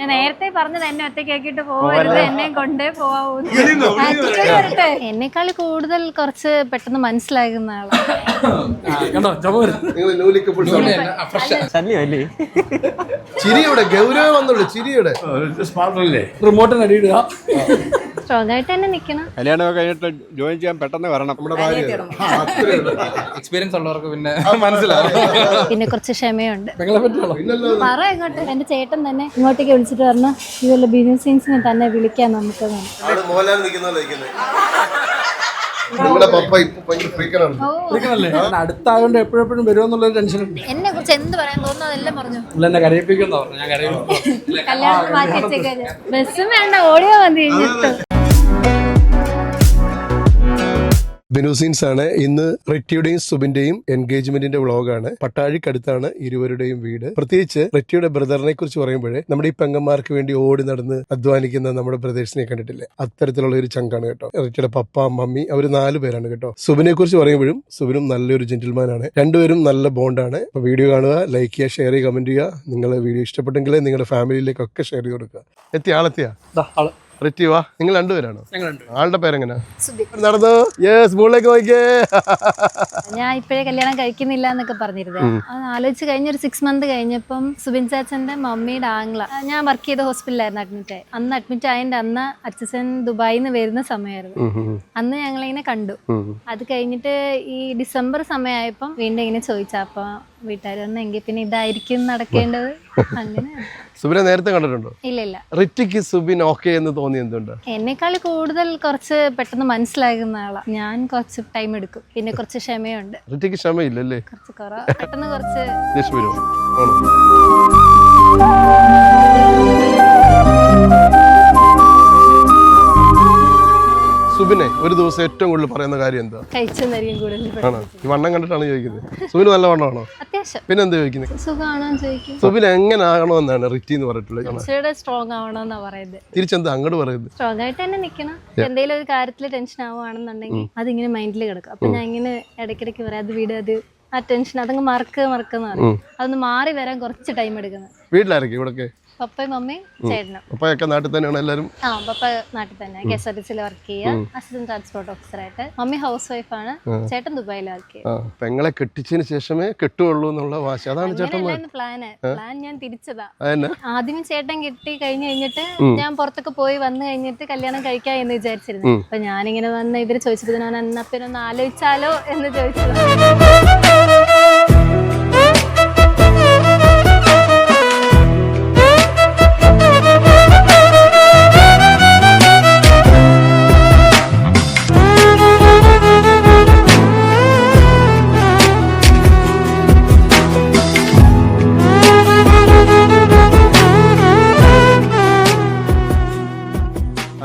ഞാൻ നേരത്തെ പറഞ്ഞത് എന്നെ ഒറ്റയ്ക്കാക്കിട്ട് പോകരുത്, എന്നെ കൊണ്ടേ പോവാ. എന്നെക്കാൾ കൂടുതൽ കുറച്ച് പെട്ടെന്ന് മനസ്സിലാകുന്ന ചിരിയുടെ ഗൗരവം വന്നുള്ളൂ. ചിരിയുടെ റിമോട്ടിന് അടിയിടുക. സ്ട്രോങ് ആയിട്ട് തന്നെ നിക്കണം. കല്യാണം കഴിഞ്ഞിട്ട് ജോയിൻ ചെയ്യാൻ പെട്ടെന്ന് വരണം. എക്സ്പീരിയൻസ് ഉള്ളവർക്ക് പിന്നെ മനസ്സിലാവും. പിന്നെ കുറച്ച് ക്ഷമയുണ്ട്. പറ ഇങ്ങോട്ട്. എന്റെ ചേട്ടൻ തന്നെ ഇങ്ങോട്ടേക്ക് വിളിച്ചിട്ട് പറഞ്ഞു ഇതുപോലെ ബിനു സീൻസിനെ തന്നെ വിളിക്കാൻ നമുക്ക്. അടുത്തായോണ്ട് എപ്പോഴെപ്പോഴും വരുമെന്നുള്ള ടെൻഷൻ ഉണ്ട്. എന്നെ കുറിച്ച് എന്ത് പറയാൻ തോന്നുന്നു അതെല്ലാം പറഞ്ഞു. എന്നെ കരയിപ്പിക്കുന്ന പറഞ്ഞു. ഞാൻ കരയും. കല്യാണം മാറ്റി വെച്ചേക്കാ. ബസ്സും വേണ്ട, ഓടിയോ മതി. ബിനു സീൻസ് ആണ്. ഇന്ന് റിറ്റിയുടെയും സുബിന്റെയും എൻഗേജ്മെന്റിന്റെ വ്ളോഗാണ്. പട്ടാഴിക്കടുത്താണ് ഇരുവരുടെയും വീട്. പ്രത്യേകിച്ച് റിറ്റിയുടെ ബ്രദറിനെ കുറിച്ച് പറയുമ്പോഴേ നമ്മുടെ ഈ പെങ്ങന്മാർക്ക് വേണ്ടി ഓടി നടന്ന് അധ്വാനിക്കുന്ന നമ്മുടെ ബ്രദേഴ്സിനെ കണ്ടിട്ടില്ലേ, അത്തരത്തിലുള്ള ഒരു ചങ്കാണ് കേട്ടോ. റിറ്റിയുടെ പപ്പ മമ്മി അവര് 4 പേരാണ് കേട്ടോ. സുബിനെ കുറിച്ച് പറയുമ്പോഴും സുബിനും നല്ലൊരു ജെന്റിൽമാൻ ആണ്. രണ്ടുപേരും നല്ല ബോണ്ടാണ്. അപ്പൊ വീഡിയോ കാണുക, ലൈക്ക് ചെയ്യുക, ഷെയർ ചെയ്യുക, കമന്റ് ചെയ്യുക. നിങ്ങളെ വീഡിയോ ഇഷ്ടപ്പെട്ടെങ്കിൽ നിങ്ങളുടെ ഫാമിലിയിലേക്കൊക്കെ ഷെയർ ചെയ്ത് കൊടുക്കുക. എത്തിയാളെത്തിയാ റിറ്റി വാ. നിങ്ങൾ രണ്ടുപേരാണോ? ആളുടെ പേരെങ്ങനാ? നടന്നു. സ്കൂളിലേക്ക് പോയിക്കേ. ഞാൻ ഇപ്പോഴേ കല്യാണം കഴിക്കുന്നില്ല എന്നൊക്കെ പറഞ്ഞിരുന്നത്. അത് ആലോചിച്ച് കഴിഞ്ഞ ഒരു 6 മന്ത് കഴിഞ്ഞപ്പം സുബിൻ ചാച്ചന്റെ മമ്മിയുടെ ആംഗ്ല, ഞാൻ വർക്ക് ചെയ്ത ഹോസ്പിറ്റലായിരുന്നു അഡ്മിറ്റ് ആയി. അന്ന് അഡ്മിറ്റ് ആയതിന്റെ അന്ന് അച്ഛൻ ദുബായിൽ നിന്ന് വരുന്ന സമയമായിരുന്നു. അന്ന് ഞങ്ങളിങ്ങനെ കണ്ടു. അത് കഴിഞ്ഞിട്ട് ഈ ഡിസംബർ സമയമായപ്പം വീണ്ടും ഇങ്ങനെ ചോദിച്ചാ. അപ്പൊ വീട്ടുകാർ വന്നെങ്കിൽ പിന്നെ ഇതായിരിക്കും നടക്കേണ്ടത്. അങ്ങനെ. സുബിനെ നേരത്തെ കണ്ടിട്ടുണ്ടോ? ഇല്ല. റിറ്റിക്ക് സുബിൻ ഓക്കെ എന്ന് തോന്നി എന്തുകൊണ്ട്? എന്നെക്കാൾ കൂടുതൽ കുറച്ച് പെട്ടെന്ന് മനസ്സിലാകുന്ന ആളാ. ഞാൻ കുറച്ച് ടൈം എടുക്കും. പിന്നെ കുറച്ച് ക്ഷമയുണ്ട്. റിറ്റിക്ക് ക്ഷമയില്ലല്ലേ? കുറച്ച് പെട്ടെന്ന് കുറച്ച് സുബിനെ ഒരു ദിവസം ഏറ്റവും കൂടുതൽ പറയുന്ന കാര്യം എന്താ? ആണോ? ഈ വണ്ണം കണ്ടിട്ടാണ് ചോദിക്കുന്നത്. സുബിന് നല്ല വണ്ണമാണോ? അത്യാവശ്യം. പിന്നെ എന്താ ചോദിക്കുന്നത്? സുഖമാണോ ചോദിക്കും. സുബിന് എങ്ങനെ ആകണമെന്നാണ് റിറ്റി എന്ന് പറഞ്ഞിട്ടുള്ളത്? സ്ട്രോങ് ആവണമെന്നാ പറയുന്നത്. തിരിച്ചെന്താ അങ്ങോട്ട് പറയുന്നത്? സ്ട്രോങ് ആയിട്ട് തന്നെ നിക്കണം. എന്തെങ്കിലും ഒരു കാര്യത്തിൽ ടെൻഷൻ ആവുകയാണെന്നുണ്ടെങ്കിൽ അതിങ്ങനെ മൈൻഡിൽ കിടക്കും. അപ്പൊ ഞാൻ ഇങ്ങനെ ഇടയ്ക്കിടയ്ക്ക് പറയാം, അത് വീട്, അത് ആ ടെൻഷൻ അതങ്ങ് മറക്കുന്ന പറയും. അതൊന്ന് മാറി വരാൻ കുറച്ച് ടൈം എടുക്കുന്നത്. വീട്ടിലായിരിക്കും ഇവിടൊക്കെ പപ്പയും മമ്മിയും ചേട്ടനും. പപ്പയൊക്കെ നാട്ടിൽ തന്നെയാണ് എല്ലാവരും? പപ്പ നാട്ടിൽ തന്നെ KSRTC വർക്ക് ചെയ്യുക, അസിസ്റ്റന്റ് ട്രാൻസ്പോർട്ട് ഓഫീസറായിട്ട്. മമ്മി ഹൗസ് വൈഫാണ്. ചേട്ടൻ ദുബായിൽ വർക്ക് ചെയ്യുക. പെങ്ങളെ കെട്ടിച്ചതിന് ശേഷമേ കെട്ടുള്ളൂ എന്നുള്ള വാശി. അതാണ് ചേട്ടൻ പ്ലാൻ ഞാൻ തിരിച്ചതാ. ആദ്യം ചേട്ടൻ കെട്ടി കഴിഞ്ഞിട്ട് ഞാൻ പുറത്തൊക്കെ പോയി വന്നു കഴിഞ്ഞിട്ട് കല്യാണം കഴിക്കാം എന്ന് വിചാരിച്ചിരുന്നു. അപ്പൊ ഞാനിങ്ങനെ വന്ന് ഇവര് ചോദിച്ചപ്പോ ഞാൻ എന്നാ പിന്നെ ഒന്ന് ആലോചിച്ചാലോ എന്ന് ചോദിച്ചത്.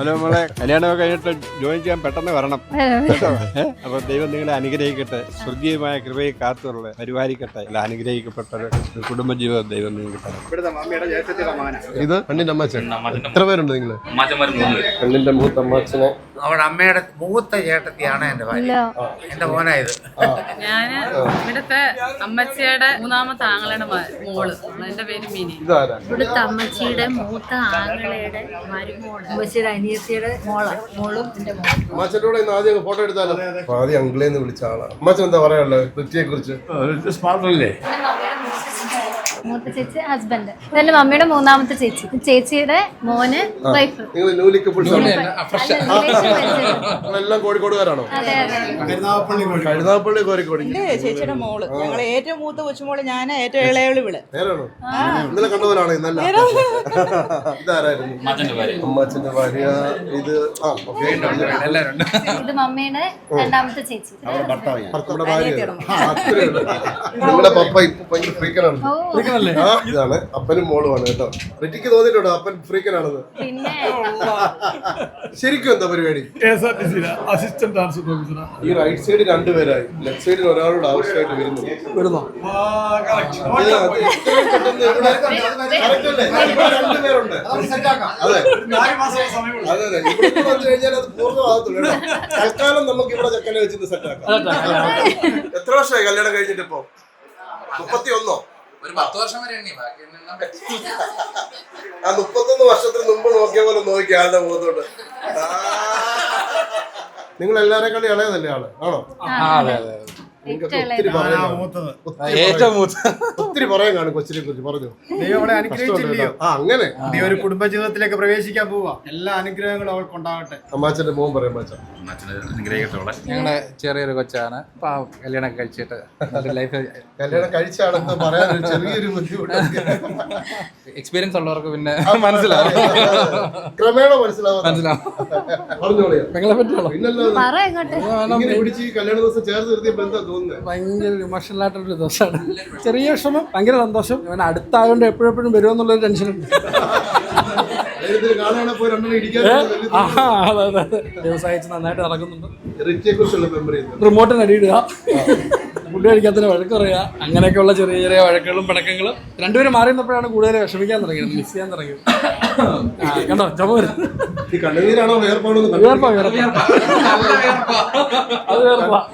ഹലോ മോളെ, കല്യാണം കഴിഞ്ഞിട്ട് ജോയിൻ ചെയ്യാൻ പെട്ടെന്ന് വരണം കേട്ടോ. അപ്പൊ ദൈവം നിങ്ങളെ അനുഗ്രഹിക്കട്ടെ. സ്വർഗീയമായ കൃപയെ കാത്തുള്ള പരിപാലിക്കട്ടെ. അനുഗ്രഹിക്കപ്പെട്ട ഒരു കുടുംബജീവിതം ദൈവം നിങ്ങൾക്ക്. ഇത് പെണ്ണിന്റെ അമ്മാച്ചൻ. എത്ര പേരുണ്ട് നിങ്ങള്? പെണ്ണിന്റെ മൂത്ത അമ്മാച്ചനെ. അവിടെ അമ്മയുടെ മൂത്ത ചേട്ടത്തിയാണ് എന്റെ മോനായത്. ഞാന് ഇവിടുത്തെ അമ്മച്ചിയുടെ മൂന്നാമത്തെ ആങ്ങളയുടെ മോള്. എന്റെ പേര് മിനി. ഇവിടുത്തെ അമ്മച്ചിയുടെ മൂത്ത ആങ്ങളയുടെ മരുമോള്, അമ്മച്ചിയുടെ അനിയത്തിയുടെ മോളും എന്റെ മോളും. അമ്മാച്ചന്റെ കൂടെ ഇന്ന് ആദ്യം ഫോട്ടോ എടുത്താലോ? ആദ്യം അങ്കിളേന്ന് വിളിച്ച ആളാണ്. അമ്മാച്ചൻ എന്താ പറയാനുള്ളത് റിറ്റിയെ കുറിച്ച്? മൂത്ത ചേച്ചി ഹസ്ബൻഡ്. ഇതെന്റെ മമ്മിയുടെ മൂന്നാമത്തെ ചേച്ചി, ചേച്ചിയുടെ മോന് വൈഫ്. എല്ലാം കോഴിക്കോടുകാരാണോ? കരുനാഗപ്പള്ളി കോഴിക്കോട്. ചേച്ചിയുടെ മോള്, ഞങ്ങളെ ഏറ്റവും മൂത്ത കൊച്ചുമോള് ഞാൻ, ഏറ്റവും ഇളയവള് ഇവള്. ഇന്നലെ കണ്ടവരാണ്. ഇന്നല്ല ഇതാരായിരുന്നു? അമ്മാച്ചന്റെ ഭാര്യ. ഇത് ഇത് മമ്മിയുടെ രണ്ടാമത്തെ ചേച്ചി. നിങ്ങളുടെ പപ്പ ഇപ്പൊ ഭയങ്കര ഫ്രീക്കനാണ്. ഇതാണ് അപ്പനും മോളുമാണ് കേട്ടോ. റിറ്റിക്ക് തോന്നിയിട്ടുണ്ടോ അപ്പൻ ഫ്രീക്കനാണെന്ന്? ശരിക്കും എന്താ പരിപാടി? അസിസ്റ്റന്റ് ട്രാൻസ്പോർട്ട് ഓഫീസറാണ്. ഈ റൈറ്റ് സൈഡ് 2 പേരായി, ലെഫ്റ്റ് സൈഡിൽ ഒരാളോട് ആവശ്യമായിട്ട് വരുന്നു. അതെ അതെ, ഇവിടെ വന്നു കഴിഞ്ഞാൽ അത് പൂർണ്ണമാകത്തുള്ളൂ. തൽക്കാലം നമുക്ക് ഇവിടെ ചെക്കനെ വെച്ചിട്ട് സെറ്റാക്കാം. എത്ര വർഷമായി കല്യാണം കഴിഞ്ഞിട്ട്? ഇപ്പൊ 31. ഒരു 10 വർഷം വരെ എണ്ണി ബാക്കി എണ്ണാൻ പറ്റില്ല. ആ 31 വർഷത്തിന് മുമ്പ് നോക്കിയ പോലെ നോക്കി ആളുടെ മുഖത്തോട്ട്. നിങ്ങൾ എല്ലാരെക്കാളും ഇളയതല്ലേ ആള്? ആണോ? അതെ അതെ നിങ്ങൾക്ക് ഒത്തിരി പറയാൻ ഏറ്റവും മൂത്ത ഒത്തിരി പറയാൻ കാണും കൊച്ചിനെ കുറിച്ച്. പറഞ്ഞു. ദൈവം അനുഗ്രഹിച്ചില്ലയോ? ആ അങ്ങനെ നീ ഒരു കുടുംബജീവിതത്തിലേക്ക് പ്രവേശിക്കാൻ പോവാ. എല്ലാ അനുഗ്രഹങ്ങളും അവൾക്ക് ഉണ്ടാകട്ടെ. അമ്മാച്ചന്റെ മോൻ പറയാം. അമ്മാച്ച ഞങ്ങളുടെ ചെറിയൊരു കൊച്ചാണ്. കല്യാണം കഴിച്ചിട്ട് ലൈഫ് കല്യാണം കഴിച്ചാണെന്ന് പറയാൻ ഒരു ചെറിയൊരു ബുദ്ധിമുട്ട്. എക്സ്പീരിയൻസ് ഉള്ളവർക്ക് പിന്നെ മനസ്സിലാവും. ക്രമേണ മനസ്സിലാവും. പറഞ്ഞോളിയാ. പെങ്ങളെ പറ്റിയുള്ളൂ. ഇങ്ങനെ പിടിച്ച് ഈ കല്യാണ ദിവസം ചേർത്ത് നിർത്തിയപ്പോ എന്താ തോന്നുന്നത്? ഭയങ്കര ഇമോഷണൽ ആയിട്ടൊരു ദിവസമാണ്. ചെറിയ വിഷമം, ഭയങ്കര സന്തോഷം. ഇവൻ അടുത്തായതുകൊണ്ട് എപ്പോഴെപ്പോഴും വരുമെന്നുള്ളൊരു ടെൻഷനുണ്ട്. കാണാണെ പോയി രണ്ടെണ്ണം ഇടിക്കാൻ. ദിവസം അയച്ച് നന്നായിട്ട് നടക്കുന്നുണ്ട്. റിറ്റിയെ കുറിച്ചുള്ള മെമ്മറി റിമോട്ടിന് അടിയിടുക, ഫുഡ് കഴിക്കാത്തതിന് വഴക്ക് പറയുക, അങ്ങനെയൊക്കെയുള്ള ചെറിയ ചെറിയ വഴക്കുകളും പിണക്കങ്ങളും. രണ്ടുപേരും മാറി നിന്നപ്പോഴാണ് കൂടുതൽ വിഷമിക്കാൻ തുടങ്ങിയത്, മിസ് ചെയ്യാൻ തുടങ്ങിയത്. കണ്ടോ ചുമ വരും. ഈ കണ്ണുനീരാണോ വേർപ്പാണോ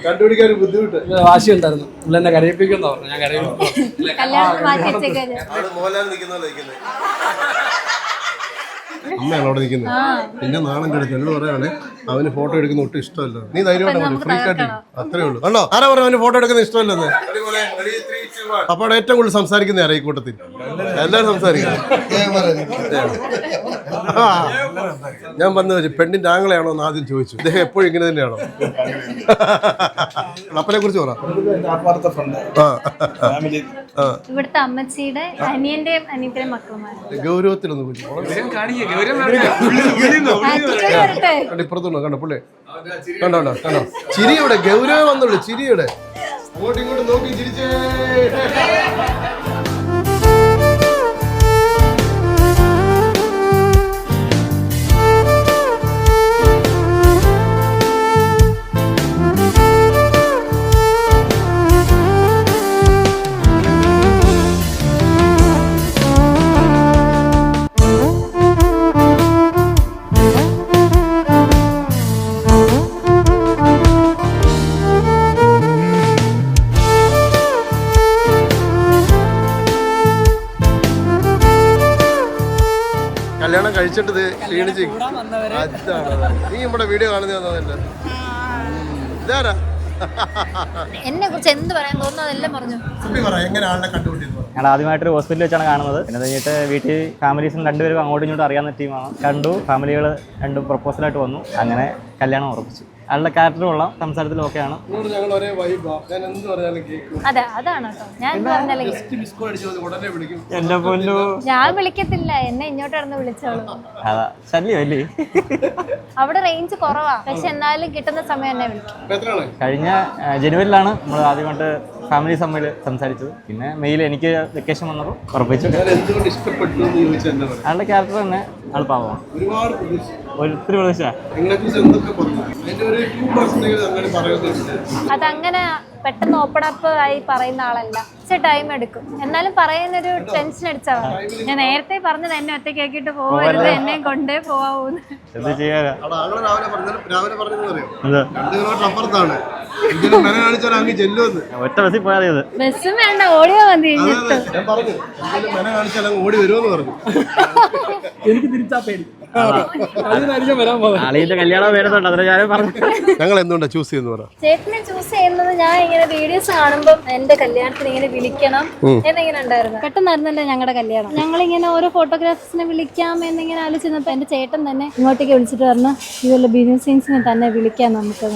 കണ്ടുപിടിക്കാൻ ഒരു ബുദ്ധിമുട്ട്. വാശി ഉണ്ടായിരുന്നു. പുള്ളി എന്നെ കരയിപ്പിക്കുമെന്ന് പറഞ്ഞു. ഞാൻ മോഹൻലാൽ നിൽക്കുന്ന അമ്മയാണ് അവിടെ നിൽക്കുന്നത്. പിന്നെ നാണം കെടുത്ത് എന്നോട് പറയാണ് അവന് ഫോട്ടോ എടുക്കുന്ന ഒട്ടും ഇഷ്ടമല്ല. നീ ധൈര്യമായിട്ട് ഫ്രീ കാട്ടി അത്രേ ഉള്ളൂ. കണ്ടോ ആരാ പറഞ്ഞു അവന് ഫോട്ടോ എടുക്കുന്ന ഇഷ്ടമല്ലെന്ന്? അപ്പൊ അവിടെ ഏറ്റവും കൂടുതൽ സംസാരിക്കുന്ന ആരാ ഈ കൂട്ടത്തിൽ? എല്ലാവരും സംസാരിക്കണം. ഞാൻ വന്നു വെച്ചു പെണ്ണിന്റെ ആംഗളയാണോ എന്ന് ആദ്യം ചോദിച്ചു. ഇദ്ദേഹം എപ്പോഴും ഇങ്ങനെ തന്നെയാണോ? അപ്പനെ കുറിച്ച് പറ. ഇവിടുത്തെ അമ്മച്ചിയുടെ അനിയന്റെയും അനിയന്റെയും മക്കളുമാണ്. ഗൗരവത്തിലൊന്ന് ഇപ്പുറത്തുണ്ടോ? കണ്ടോ പുള്ളി? കണ്ടോ കണ്ടോ കണ്ടോ ചിരിയുടെ ഗൗരവം വന്നുള്ളൂ. ചിരിയുടെ അങ്ങോട്ടും ഇങ്ങോട്ടും നോക്കി ചിരിച്ചേ. കല്യാണം കഴിച്ചിട്ട് ക്ഷീണിച്ച് അതാണ്. നീ നമ്മുടെ വീഡിയോ കാണുന്നതല്ലേ? ഇതാരാ? എന്നെ കുറിച്ച് എന്ത് പറയാൻ തോന്നുന്നു അതെല്ലാം പറഞ്ഞു. എങ്ങനെ ആളിനെ കണ്ടുപിടിച്ചത്? ഞങ്ങൾ ആദ്യമായിട്ടൊരു ഹോസ്പിറ്റലിൽ വെച്ചാണ് കാണുന്നത്. പിന്നെ കഴിഞ്ഞിട്ട് വീട്ടിൽ ഫാമിലീസും രണ്ടുപേരും അങ്ങോട്ടും ഇങ്ങോട്ടും അറിയാവുന്ന ടീമാണ്. കണ്ടു, ഫാമിലികൾ രണ്ടും പ്രപ്പോസലായിട്ട് വന്നു. അങ്ങനെ കല്യാണം ഉറപ്പിച്ചു. ആളുടെ ക്യാരക്ടറും ഉള്ള സംസാരത്തിലും ഒക്കെയാണ്. അതെ അതാണ് കേട്ടോ. ഞാൻ എന്റെ പൊന്നു ഞാൻ വിളിക്കത്തില്ല, എന്നെ ഇങ്ങോട്ട് കിടന്ന് വിളിച്ചോളൂ. അതാ ശല്യമല്ലേ? അവിടെ റേഞ്ച് കുറവാ, പക്ഷെ എന്നാലും കിട്ടുന്ന സമയം എന്നെ വിളിക്കും. കഴിഞ്ഞ ജനുവരിയിലാണ് നമ്മൾ ആദ്യമായിട്ട് ഫാമിലി സമ്മേളനം സംസാരിച്ചത്. പിന്നെ മെയിൽ എനിക്ക് വെക്കേഷൻ വന്നപ്പോൾ ഉറപ്പിച്ചു. ആളുടെ ക്യാരക്ടർ തന്നെ ആൾ പാവമാണ്. ഒത്തിരി പ്രതീക്ഷ. അതങ്ങനെ പെട്ടെന്ന് ഓപ്പൺ അപ്പ് ആയി പറയുന്ന ആളല്ല. കുറച്ച് ടൈം എടുക്കും. എന്നാലും പറയുന്നൊരു ടെൻഷൻ അടിച്ചാൽ മതി. ഞാൻ നേരത്തെ പറഞ്ഞത് എന്നെ ഒറ്റയ്ക്ക് ആക്കിയിട്ട് പോകരുത്, എന്നെ കൊണ്ടേ പോവാന്ന്. എന്ത് ചെയ്യാനാ? ഒറ്റ ബസ്സിൽ പോയാൽ മതി. ബസ്സും വേണ്ട, ഓടിയാ മതി. ഓടി വരുമെന്ന് പറഞ്ഞു. എനിക്ക് തിരിച്ചാ പേടി. വരാൻ പോകുന്നത് ആളിന്റെ കല്യാണം വരുന്നുണ്ട്. അതിന് ഞാൻ പറഞ്ഞു ഞങ്ങൾ എന്തുകൊണ്ടാ ചൂസ് ചെയ്യുന്ന പറ. ചേട്ടനെ ചൂസ് ചെയ്യുന്നത് ഞാൻ ഇങ്ങനെ വീഡിയോസ് കാണുമ്പോ എന്റെ കല്യാണത്തിന് ഇങ്ങനെ വിളിക്കണം എന്നിങ്ങനെ ഉണ്ടായിരുന്നു. പെട്ടെന്നായിരുന്നല്ലോ ഞങ്ങളുടെ കല്യാണം. ഞങ്ങളിങ്ങനെ ഓരോ ഫോട്ടോഗ്രാഫേഴ്സിനെ വിളിക്കാം എന്നിങ്ങനെ ആലോചിച്ചപ്പോ എന്റെ ചേട്ടൻ തന്നെ ഇങ്ങോട്ടേക്ക് വിളിച്ചിട്ട് പറഞ്ഞു ഇതുപോലെ ബിനു സീൻസിനെ തന്നെ വിളിക്കാം നമുക്ക്.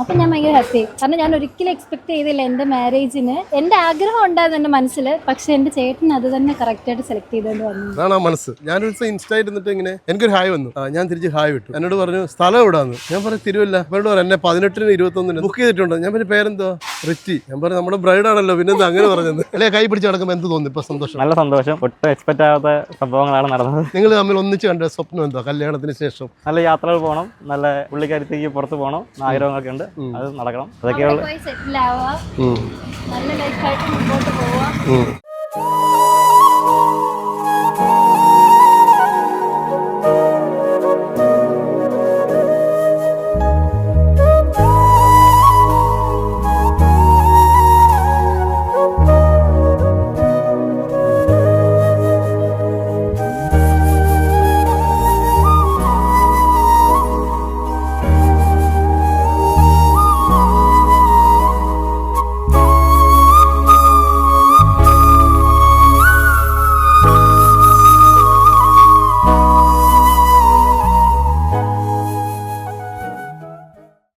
അപ്പൊ ഞാൻ ഭയങ്കര ഹാപ്പി. കാരണം ഞാൻ ഒരിക്കലും എക്സ്പെക്ട് ചെയ്തില്ല എന്റെ മാരേജിന്. എന്റെ ആഗ്രഹം ഉണ്ടായിരുന്നു എന്റെ മനസ്സിൽ, പക്ഷെ എന്റെ ചേട്ടൻ അത് തന്നെ കറക്റ്റ് ആയിട്ട് സെലക്ട് ചെയ്തോണ്ട് വന്നു. അതാണ് ആ മനസ്സ്. ഞാനൊരു ദിവസം ഇൻസ്റ്റ ഇരുന്നിട്ട് ഇങ്ങനെ എനിക്കൊരു ഹായ് വന്നു. ഞാൻ തിരിച്ച് ഹായ് വിട്ടു. എന്നോട് പറഞ്ഞു സ്ഥലം എവിടാന്ന്. ഞാൻ പറഞ്ഞു തിരുവല്ല. അവരോട് പറഞ്ഞു എന്നെ 18-ന് 21-ന് ബുക്ക് ചെയ്തിട്ടുണ്ട്. ഞാൻ പറഞ്ഞു പേരെന്തോ? റിറ്റി. ഞാൻ പറഞ്ഞു നമ്മുടെ ബ്രൈഡ് ആണല്ലോ, പിന്നെ എന്താ അങ്ങനെ പറഞ്ഞത്? അല്ലെ കൈ പിടിച്ച് നടക്കുമ്പോൾ എന്ത് തോന്നി? ഇപ്പൊ സന്തോഷം. നല്ല സന്തോഷം. ഒട്ടും എക്സ്പെക്ട് ആവാത്ത സംഭവങ്ങളാണ് നടന്നത്. നിങ്ങൾ തമ്മിൽ ഒന്നിച്ച് കണ്ട സ്വപ്നം എന്താ കല്യാണത്തിന് ശേഷം? നല്ല യാത്രകൾ പോകണം, നല്ല പുള്ളിക്കാരത്തേക്ക് പുറത്ത് പോകണം, ആഗ്രഹങ്ങളൊക്കെ ഉണ്ട്. അത് നടക്കണം. അതൊക്കെയുള്ള സെറ്റിൽ ആവാം, നല്ല ലൈഫായിട്ട് മുമ്പോട്ട് പോവാം.